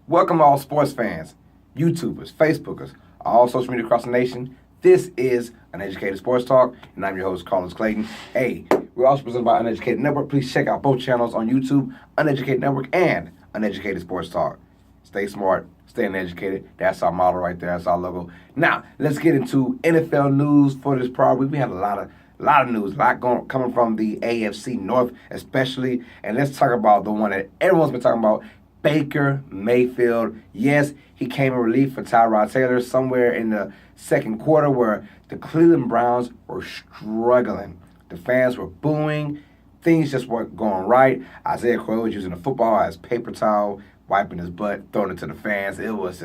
Welcome all sports fans, YouTubers, Facebookers, all social media across the nation. This is Uneducated Sports Talk, and I'm your host, Clayton. Hey, we're also presented by Uneducated Network. Please check out both channels on YouTube, Uneducated Network and Uneducated Sports Talk. Stay smart, stay uneducated. That's our motto right there. That's our logo. Now, let's get into NFL news for this prior week. We have a lot of news, coming from the AFC North especially, and let's talk about the one that everyone's been talking about, Baker Mayfield. Yes, he came in relief for Tyrod Taylor somewhere in the second quarter where the Cleveland Browns were struggling. The fans were booing. Things just weren't going right. Isaiah Crowell was using the football as paper towel, wiping his butt, throwing it to the fans. It was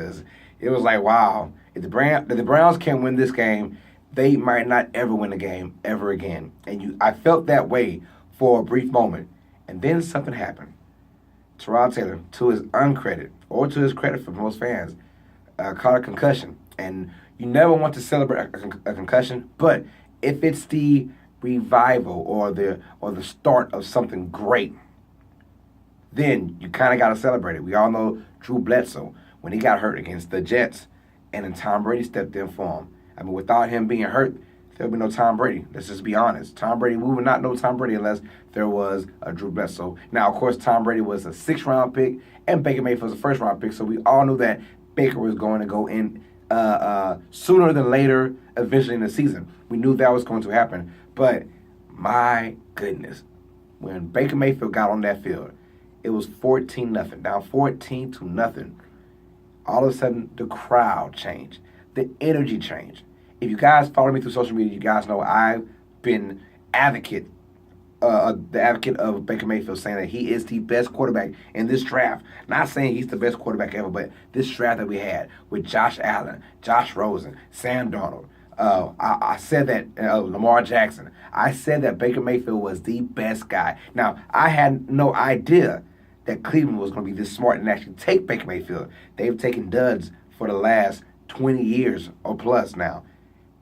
like, wow. If the Browns can't win this game, they might not ever win a game ever again. And I felt that way for a brief moment. And then something happened. Tyrod Taylor, to his uncredit, or to his credit for most fans, caught a concussion. And you never want to celebrate a concussion, but if it's the revival or the start of something great, then you kind of got to celebrate it. We all know Drew Bledsoe, when he got hurt against the Jets, and then Tom Brady stepped in for him. I mean, without him being hurt, there'll be no Tom Brady. Let's just be honest. We would not know Tom Brady unless there was a Drew Bledsoe. Now, of course, Tom Brady was a 6th-round pick, and Baker Mayfield was a 1st-round pick, so we all knew that Baker was going to go in sooner than later, eventually in the season. We knew that was going to happen. But, my goodness, when Baker Mayfield got on that field, it was 14-0, down 14-0. All of a sudden, the crowd changed. The energy changed. If you guys follow me through social media, you guys know I've been the advocate of Baker Mayfield, saying that he is the best quarterback in this draft. Not saying he's the best quarterback ever, but this draft that we had with Josh Allen, Josh Rosen, Sam Darnold, I said that Lamar Jackson. I said that Baker Mayfield was the best guy. Now, I had no idea that Cleveland was going to be this smart and actually take Baker Mayfield. They've taken duds for the last 20 years or plus now.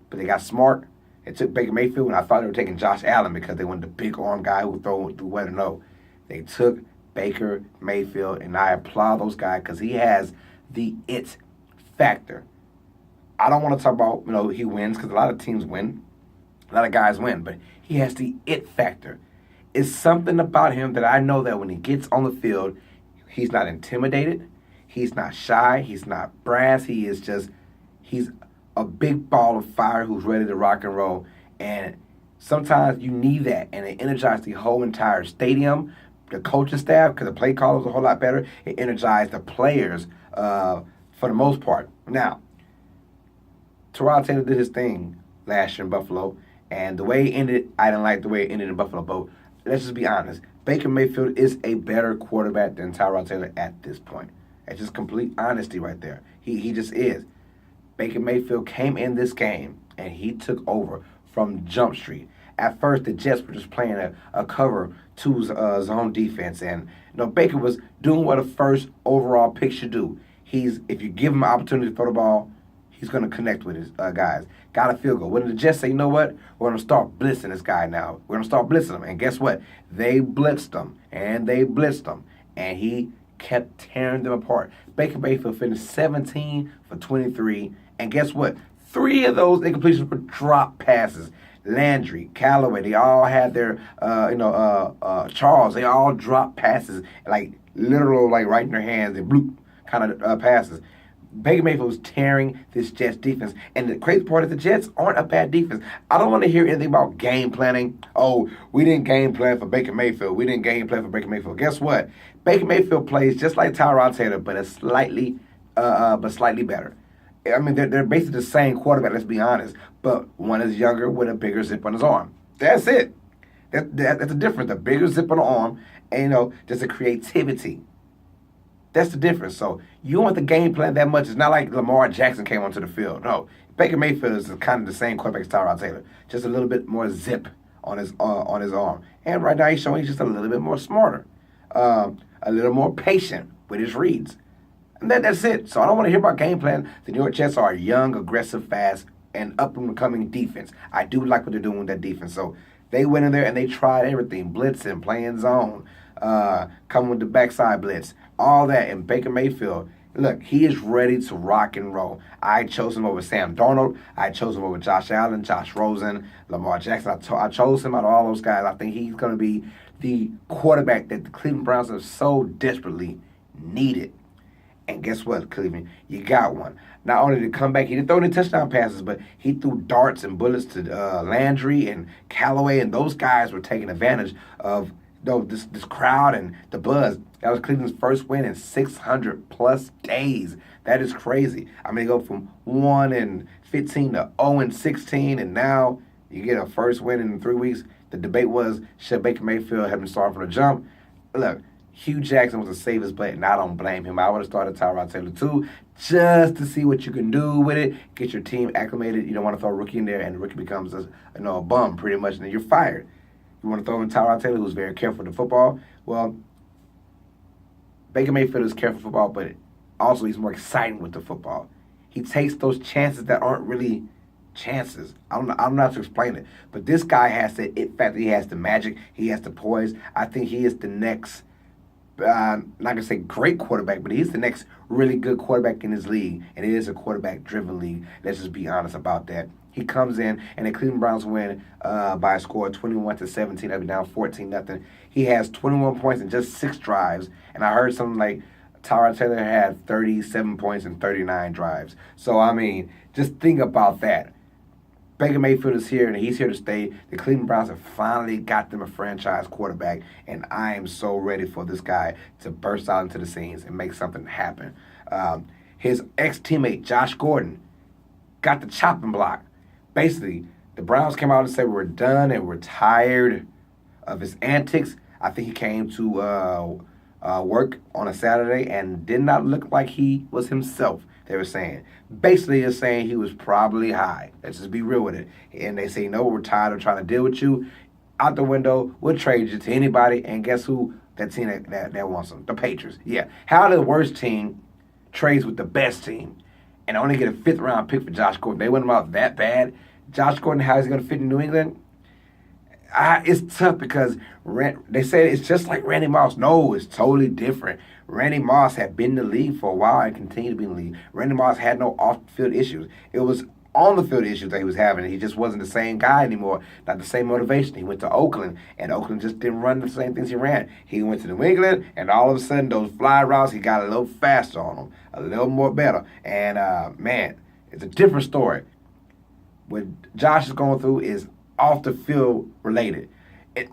But they got smart. They took Baker Mayfield, and I thought they were taking Josh Allen because they wanted the big arm guy who would throw through weather. No. They took Baker Mayfield, and I applaud those guys because he has the it factor. I don't want to talk about, he wins because a lot of teams win. A lot of guys win, but he has the it factor. It's something about him that I know that when he gets on the field, he's not intimidated. He's not shy. He's not brass. He's a big ball of fire who's ready to rock and roll. And sometimes you need that, and it energized the whole entire stadium, the coaching staff, because the play caller was a whole lot better. It energized the players for the most part. Now, Tyrod Taylor did his thing last year in Buffalo, and the way it ended, I didn't like the way it ended in Buffalo. But let's just be honest. Baker Mayfield is a better quarterback than Tyrod Taylor at this point. It's just complete honesty right there. He just is. Baker Mayfield came in this game, and he took over from Jump Street. At first, the Jets were just playing a cover 2 zone defense, and Baker was doing what a first overall pick should do. If you give him an opportunity to throw the ball, he's going to connect with his guys. Got a field goal. When the Jets say, you know what, we're going to start blitzing this guy now. We're going to start blitzing him. And guess what? They blitzed him, and he kept tearing them apart. Baker Mayfield finished 17 for 23, and guess what? 3 of those incompletions were drop passes. Landry, Callaway, they all had their, Charles, they all dropped passes, like literal, like right in their hands, and bloop kind of passes. Baker Mayfield was tearing this Jets defense. And the crazy part is the Jets aren't a bad defense. I don't want to hear anything about game planning. Oh, we didn't game plan for Baker Mayfield. Guess what? Baker Mayfield plays just like Tyrod Taylor, but slightly better. I mean, they're basically the same quarterback, let's be honest. But one is younger with a bigger zip on his arm. That's it. That's the difference. The bigger zip on the arm and, just the creativity. That's the difference. So you don't have to game plan that much. It's not like Lamar Jackson came onto the field. No, Baker Mayfield is kind of the same quarterback as Tyrod Taylor, just a little bit more zip on his arm. And right now he's showing he's just a little bit more smarter, a little more patient with his reads. And that's it. So I don't want to hear about game plan. The New York Jets are a young, aggressive, fast, and up-and-coming defense. I do like what they're doing with that defense. So they went in there and they tried everything, blitzing, playing zone, coming with the backside blitz, all that. And Baker Mayfield Look, he is ready to rock and roll. I chose him over Sam Darnold. I chose him over Josh Allen, Josh Rosen, Lamar Jackson. I chose him out of all those guys. I think he's going to be the quarterback that the Cleveland Browns have so desperately needed. And guess what, Cleveland? You got one. Not only did he come back, he didn't throw any touchdown passes, but he threw darts and bullets to Landry and Callaway, and those guys were taking advantage of this crowd and the buzz. That was Cleveland's first win in 600-plus days. That is crazy. I mean, they go from 1-15 to 0-16, and now you get a first win in 3 weeks. The debate was, should Baker Mayfield have been starting from the jump? Look, Hugh Jackson was a save his butt, and I don't blame him. I would have started Tyrod Taylor too, just to see what you can do with it, get your team acclimated. You don't want to throw a rookie in there, and the rookie becomes a bum pretty much, and then you're fired. You want to throw in Tyrod Taylor, who's very careful with the football. Well, Baker Mayfield is careful with football, but also he's more exciting with the football. He takes those chances that aren't really chances. I don't know how to explain it, but this guy has the it factor. He has the magic. He has the poise. I think he is the next. Not gonna say great quarterback, but he's the next really good quarterback in his league, and it is a quarterback-driven league. Let's just be honest about that. He comes in, and the Cleveland Browns win by a score of 21-17. They'll be down 14-0. He has 21 points in just 6 drives, and I heard something like Tyrod Taylor had 37 points in 39 drives. So I mean, just think about that. Baker Mayfield is here, and he's here to stay. The Cleveland Browns have finally got them a franchise quarterback, and I am so ready for this guy to burst out into the scenes and make something happen. His ex-teammate, Josh Gordon, got the chopping block. Basically, the Browns came out and said we're done and we're tired of his antics. I think he came to work on a Saturday and did not look like he was himself. They were saying. Basically, they're saying he was probably high. Let's just be real with it. And they say, no, we're tired of trying to deal with you. Out the window, we'll trade you to anybody. And guess who? That team that wants them. The Patriots. Yeah. How the worst team trades with the best team and only get a 5th-round pick for Josh Gordon? They went him out that bad. Josh Gordon, how is he going to fit in New England? It's tough because they say it's just like Randy Moss. No, it's totally different. Randy Moss had been in the league for a while and continued to be in the league. Randy Moss had no off-field issues. It was on-the-field issues that he was having. He just wasn't the same guy anymore, not the same motivation. He went to Oakland, and Oakland just didn't run the same things he ran. He went to New England, and all of a sudden, those fly routes, he got a little faster on them, a little more better. And, man, it's a different story. What Josh is going through is off the field related.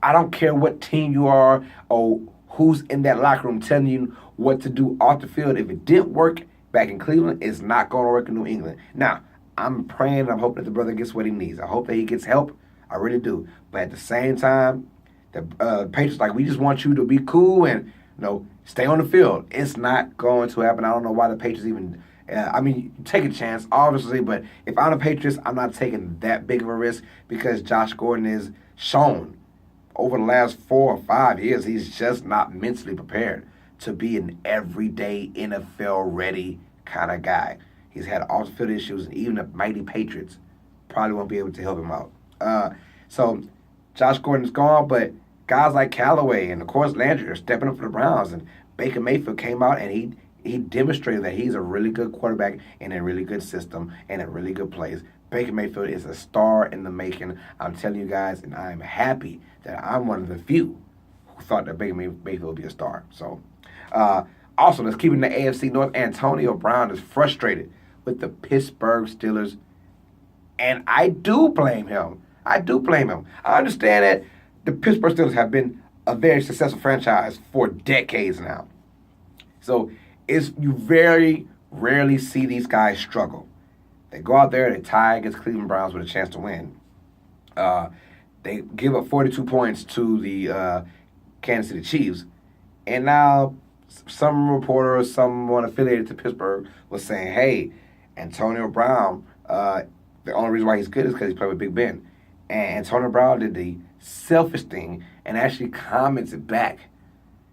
I don't care what team you are or who's in that locker room telling you what to do off the field. If it didn't work back in Cleveland, it's not going to work in New England. Now, I'm praying and I'm hoping that the brother gets what he needs. I hope that he gets help. I really do. But at the same time, the Patriots we just want you to be cool and stay on the field. It's not going to happen. I don't know why the Patriots even. You take a chance, obviously, but if I'm the Patriots, I'm not taking that big of a risk because Josh Gordon is shown over the last 4 or 5 years he's just not mentally prepared to be an everyday NFL-ready kind of guy. He's had off-the-field issues, and even the mighty Patriots probably won't be able to help him out. So Josh Gordon's gone, but guys like Callaway and, of course, Landry are stepping up for the Browns, and Baker Mayfield came out, and he demonstrated that he's a really good quarterback in a really good system and a really good place. Baker Mayfield is a star in the making. I'm telling you guys, and I'm happy that I'm one of the few who thought that Baker Mayfield would be a star. So, also, let's keep it in the AFC North. Antonio Brown is frustrated with the Pittsburgh Steelers, and I do blame him. I understand that the Pittsburgh Steelers have been a very successful franchise for decades now. So, you very rarely see these guys struggle. They go out there, they tie against Cleveland Browns with a chance to win. They give up 42 points to the Kansas City Chiefs. And now some reporter or someone affiliated to Pittsburgh was saying, hey, Antonio Brown, the only reason why he's good is because he played with Big Ben. And Antonio Brown did the selfish thing and actually commented back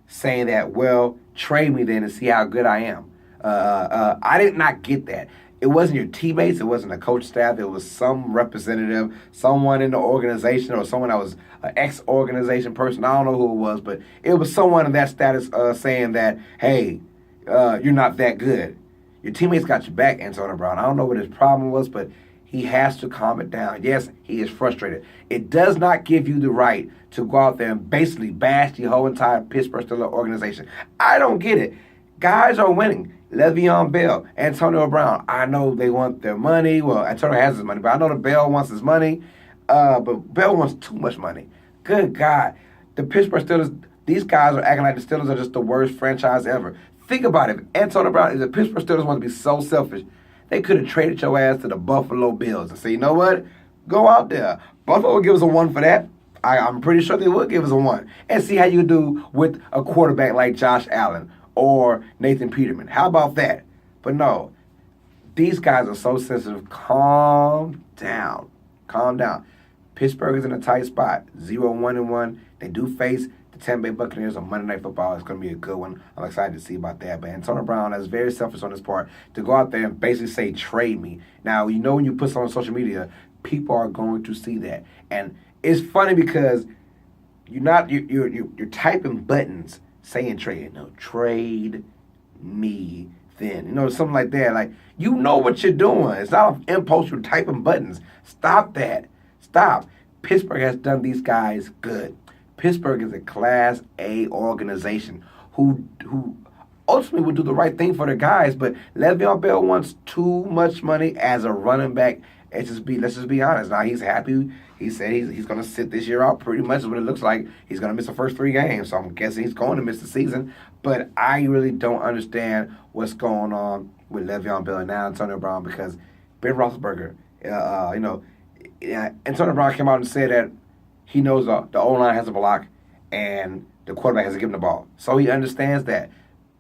saying that, well, trade me then and see how good I am. I did not get that. It wasn't your teammates. It wasn't the coach staff. It was some representative, someone in the organization or someone that was an ex-organization person. I don't know who it was, but it was someone in that status saying that, hey, you're not that good. Your teammates got your back, Antonio Brown. I don't know what his problem was, but he has to calm it down. Yes, he is frustrated. It does not give you the right to go out there and basically bash the whole entire Pittsburgh Steelers organization. I don't get it. Guys are winning. Le'Veon Bell, Antonio Brown. I know they want their money. Well, Antonio has his money, but I know the Bell wants his money. But Bell wants too much money. Good God. The Pittsburgh Steelers, these guys are acting like the Steelers are just the worst franchise ever. Think about it. If Antonio Brown, if the Pittsburgh Steelers want to be so selfish, they could have traded your ass to the Buffalo Bills and say, you know what? Go out there. Buffalo will give us a 1 for that. I'm pretty sure they would give us a 1. And see how you do with a quarterback like Josh Allen or Nathan Peterman. How about that? But no, these guys are so sensitive. Calm down. Calm down. Pittsburgh is in a tight spot. 0-1-1. They do face the Tampa Bay Buccaneers on Monday Night Football. It's going to be a good one. I'm excited to see about that. But Antonio Brown is very selfish on his part to go out there and basically say, trade me. Now, you know when you put something on social media, people are going to see that. And it's funny because you're typing buttons saying trade. No, trade me then. Something like that. Like, you know what you're doing. It's not an impulse. You're typing buttons. Stop that. Stop. Pittsburgh has done these guys good. Pittsburgh is a Class A organization who ultimately would do the right thing for their guys, but Le'Veon Bell wants too much money as a running back. Let's just be honest. Now, he's happy. He said he's going to sit this year out pretty much is what it looks like. He's going to miss the first 3 games, so I'm guessing he's going to miss the season. But I really don't understand what's going on with Le'Veon Bell and now Antonio Brown because Ben Roethlisberger, Antonio Brown came out and said that he knows the O-line has a block and the quarterback has to give him the ball. So he understands that.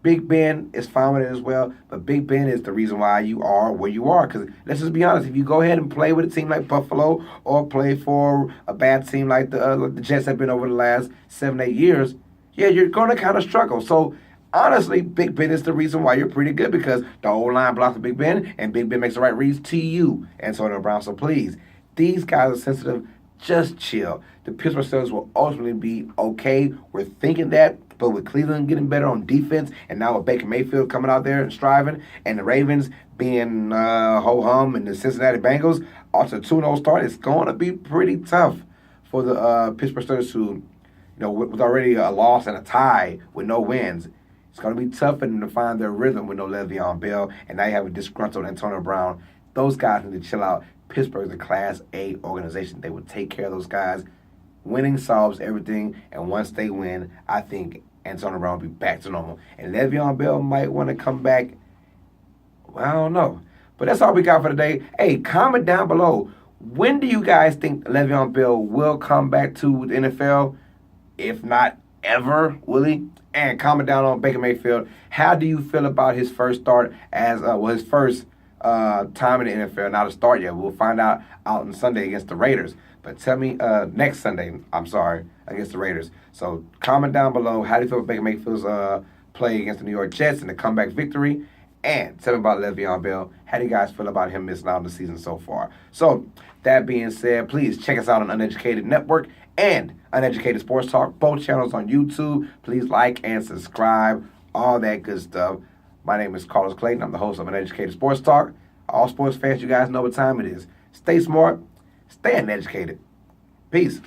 Big Ben is fine with it as well, but Big Ben is the reason why you are where you are. Because let's just be honest, if you go ahead and play with a team like Buffalo or play for a bad team like the Jets have been over the last 7-8 years, yeah, you're going to kind of struggle. So honestly, Big Ben is the reason why you're pretty good because the O-line blocks the Big Ben and Big Ben makes the right reads to you, Antonio Brown. So please, these guys are sensitive. Just chill. The Pittsburgh Steelers will ultimately be okay. We're thinking that, but with Cleveland getting better on defense, and now with Baker Mayfield coming out there and striving, and the Ravens being ho-hum, and the Cincinnati Bengals also 2-0 start, it's going to be pretty tough for the Pittsburgh Steelers who, with already a loss and a tie with no wins. It's going to be tough for them to find their rhythm with no Le'Veon Bell, and now you have a disgruntled Antonio Brown. Those guys need to chill out. Pittsburgh is a Class A organization. They will take care of those guys. Winning solves everything, and once they win, I think Antonio Brown will be back to normal. And Le'Veon Bell might want to come back. Well, I don't know. But that's all we got for today. Hey, comment down below. When do you guys think Le'Veon Bell will come back to the NFL? If not ever, will he? And comment down on Baker Mayfield. How do you feel about his first start as his first time in the NFL? Not a start yet. We'll find out on Sunday against the Raiders. But tell me next Sunday, against the Raiders. So comment down below. How do you feel about Baker Mayfield's play against the New York Jets and the comeback victory? And tell me about Le'Veon Bell. How do you guys feel about him missing out on the season so far? So that being said, please check us out on Uneducated Network and Uneducated Sports Talk. Both channels on YouTube. Please like and subscribe. All that good stuff. My name is Carlos Clayton. I'm the host of Uneducated Sports Talk. All sports fans, you guys know what time it is. Stay smart. Stay uneducated. Peace.